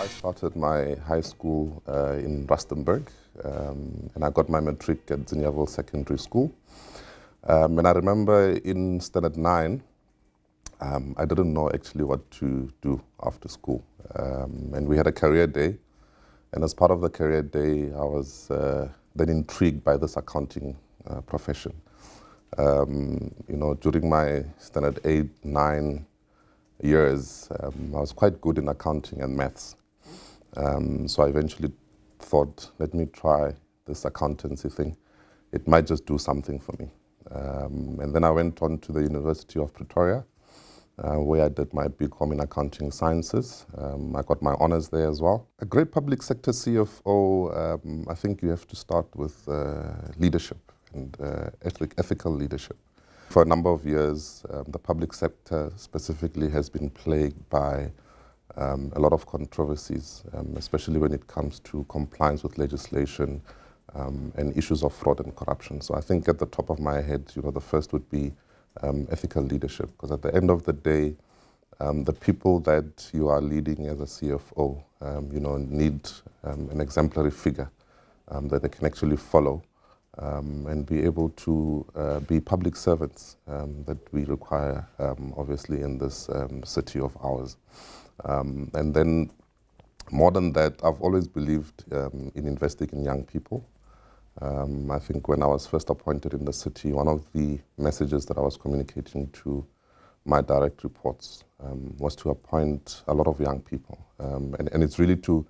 I started my high school in Rustenburg, and I got my matric at Zinyaville Secondary School. And I remember in standard 9, I didn't know actually what to do after school. And we had a career day. And as part of the career day, I was then intrigued by this accounting profession. During my standard 8, 9 years, I was quite good in accounting and maths. So I eventually thought, let me try this accountancy thing. It might just do something for me. And then I went on to the University of Pretoria, where I did my BCom in accounting sciences. I got my honors there as well. A great public sector CFO, I think you have to start with leadership and ethical leadership. For a number of years, the public sector specifically has been plagued by a lot of controversies, especially when it comes to compliance with legislation and issues of fraud and corruption. So I think at the top of my head, the first would be ethical leadership, because at the end of the day, the people that you are leading as a CFO, need an exemplary figure that they can actually follow and be able to be public servants that we require, obviously, in this city of ours. And then, more than that, I've always believed in investing in young people. I think when I was first appointed in the city, one of the messages that I was communicating to my direct reports was to appoint a lot of young people. And it's really to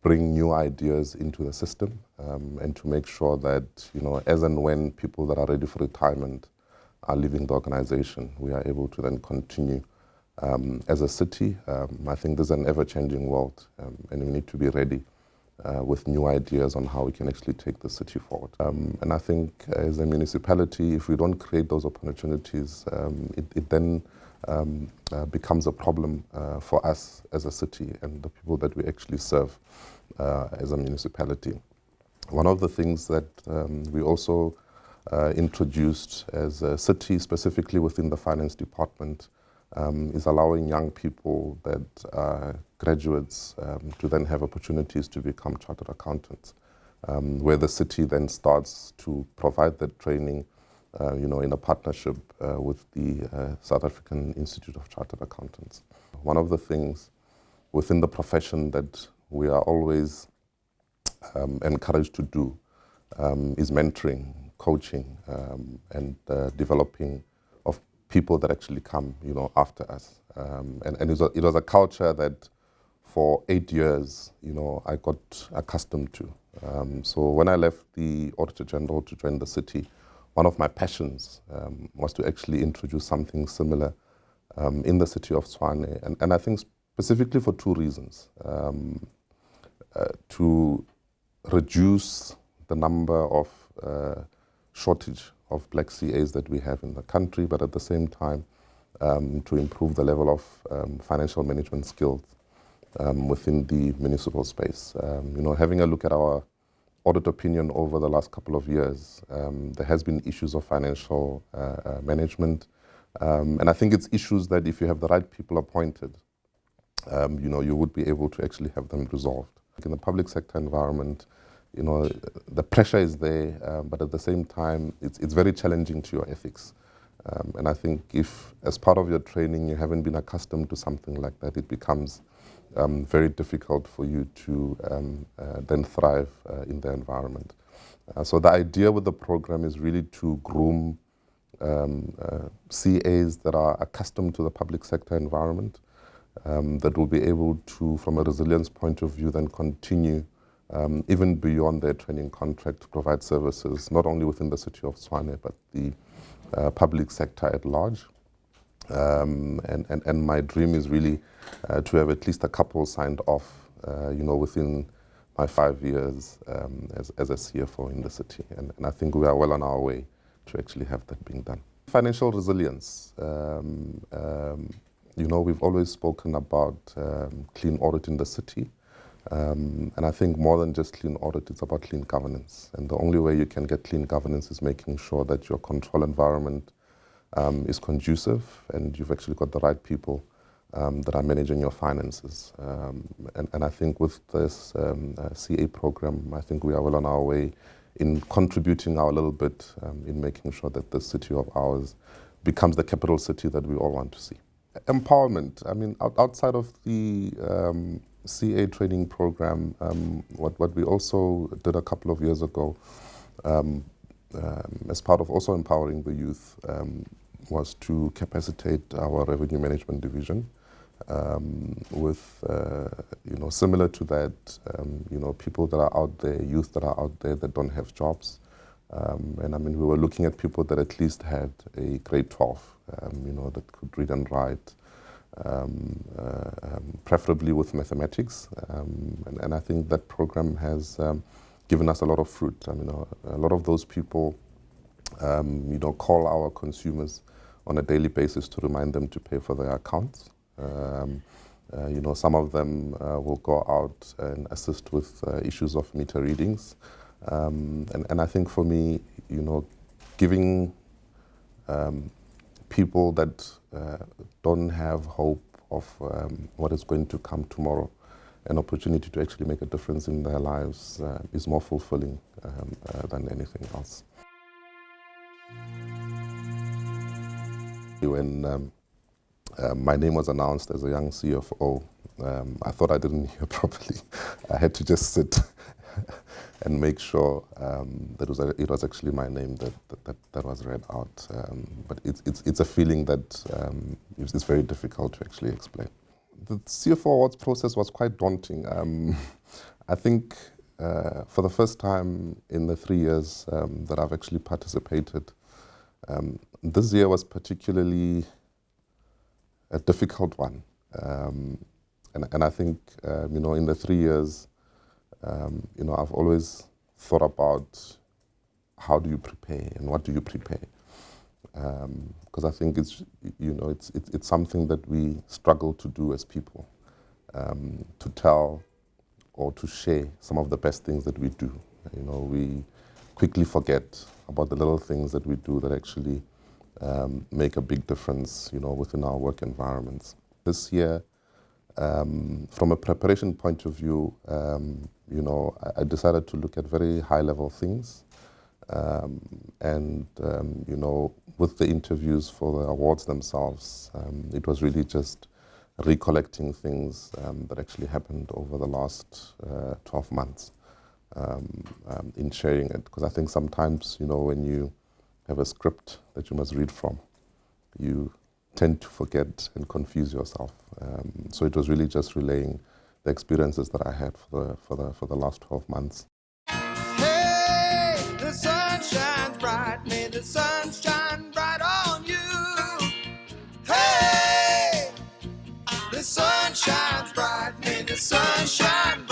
bring new ideas into the system and to make sure that, as and when people that are ready for retirement are leaving the organization, we are able to then continue. As a city, I think there's an ever-changing world, and we need to be ready with new ideas on how we can actually take the city forward. And I think as a municipality, if we don't create those opportunities, it then becomes a problem for us as a city and the people that we actually serve as a municipality. One of the things that we also introduced as a city, specifically within the finance department, is allowing young people that are graduates to then have opportunities to become chartered accountants, where the city then starts to provide that training, in a partnership with the South African Institute of Chartered Accountants. One of the things within the profession that we are always encouraged to do is mentoring, coaching, and developing of people that actually come, after us. And it was a culture that for 8 years, I got accustomed to. So when I left the Auditor General to join the city, one of my passions was to actually introduce something similar in the City of Tshwane. And I think specifically for 2 reasons. To reduce the number of shortage of black CAs that we have in the country, but at the same time, to improve the level of financial management skills within the municipal space. Having a look at our audit opinion over the last couple of years, there has been issues of financial management. And I think it's issues that if you have the right people appointed, you would be able to actually have them resolved. In the public sector environment, the pressure is there, but at the same time, it's very challenging to your ethics. And I think if, as part of your training, you haven't been accustomed to something like that, it becomes very difficult for you to then thrive in the environment. So the idea with the program is really to groom CAs that are accustomed to the public sector environment, that will be able to, from a resilience point of view, then continue even beyond their training contract to provide services, not only within the City of Tshwane, but the public sector at large. And my dream is really to have at least a couple signed off, within my 5 years as a CFO in the city. And I think we are well on our way to actually have that being done. Financial resilience. We've always spoken about clean audit in the city. And I think more than just clean audit, it's about clean governance. And the only way you can get clean governance is making sure that your control environment is conducive and you've actually got the right people that are managing your finances. And I think with this CA program, I think we are well on our way in contributing our little bit in making sure that this city of ours becomes the capital city that we all want to see. Empowerment, I mean, outside of the CA training program, what we also did a couple of years ago, as part of also empowering the youth, was to capacitate our revenue management division with, similar to that, people that are out there, youth that are out there that don't have jobs. And I mean, we were looking at people that at least had a grade 12, that could read and write, preferably with mathematics. And I think that program has given us a lot of fruit. I mean, a lot of those people, call our consumers on a daily basis to remind them to pay for their accounts. Some of them will go out and assist with issues of meter readings. And I think for me, giving people that don't have hope of what is going to come tomorrow an opportunity to actually make a difference in their lives is more fulfilling than anything else. When my name was announced as a young CFO, I thought I didn't hear properly. I had to just sit and make sure that it was actually my name that was read out. But it's a feeling that it's very difficult to actually explain. The CFO awards process was quite daunting. I think for the first time in the 3 years that I've actually participated, this year was particularly a difficult one. And I think, in the 3 years, I've always thought about how do you prepare and what do you prepare? Because I think it's something that we struggle to do as people, to tell or to share some of the best things that we do. We quickly forget about the little things that we do that actually make a big difference, within our work environments. This year, from a preparation point of view, I decided to look at very high-level things. With the interviews for the awards themselves, it was really just recollecting things that actually happened over the last 12 months in sharing it. Because I think sometimes, when you have a script that you must read from, you tend to forget and confuse yourself. So it was really just relaying the experiences that I had for the last 12 months. Hey, the sun shines bright, may the sun shine bright on you. Hey, the sun shines bright, may the sun shine bright.